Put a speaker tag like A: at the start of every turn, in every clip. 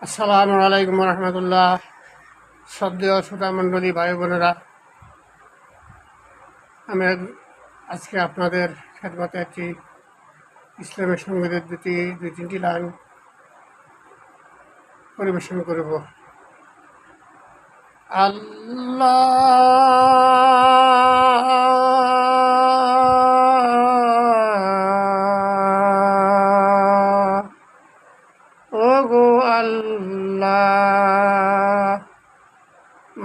A: আসসালামু আলাইকুম রহমতুল্লাহ। শ্রদ্ধেয় শ্রোতা মণ্ডলী, ভাই বোনেরা, আমি আজকে আপনাদের খেদমতে একটি ইসলামের সঙ্গীতের দুই তিনটি লাইন পরিবেশন করব। আল্লাহ, ও গো আল্লাহ,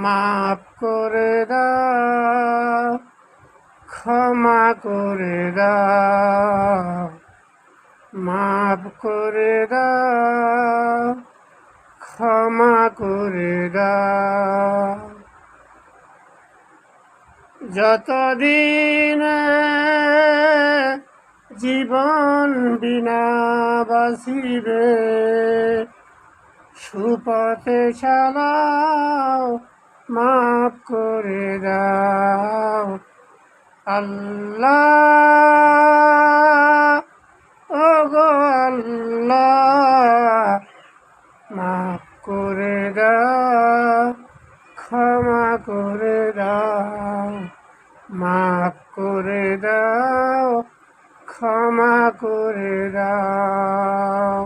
A: মাফ করে দাও, ক্ষমা করে দাও, মাফ করে দাও, ক্ষমা করে দাও। যতদিন জীবন বিনা বাসিবে, সুপথে চালাও, মাফ করে দাও। আল্লাহ, ও গো আল্লাহ, মাফ করে দাও, ক্ষমা করে দাও, মাফ করে দাও, ক্ষমা করে দাও।